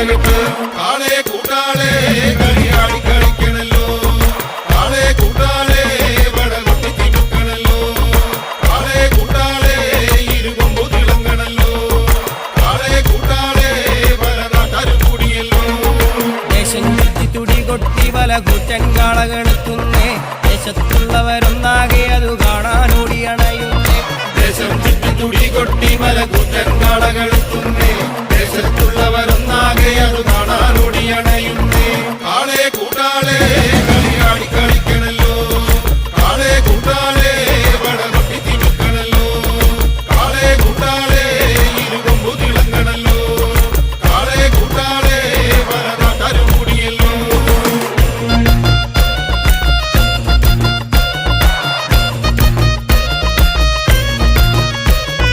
കാളകെട്ട് കാളെ കൂട്ടാളെ കളിയാടി കളിക്കണല്ലോ കാളെ കൂട്ടാളെ വടകൊട്ടി തിരുക്കണല്ലോ കാളെ കൂട്ടാളെ ഇരുകൊമ്പു തിളങ്ങണല്ലോ കാളെ കൂട്ടാളെ വലനാട്ടാരും കൂടിയല്ലോ ദേശം ചുറ്റി തുടി കൊട്ടി വല കൂറ്റൻ കാളകെടുക്കുന്നേ ദേശത്തുള്ളവരൊന്നാകെ അതു കാണാനോടിയണയുന്നേ ദേശം ചുറ്റി തുടി കൊട്ടി വല കൂറ്റൻ കാളകെടുത്തു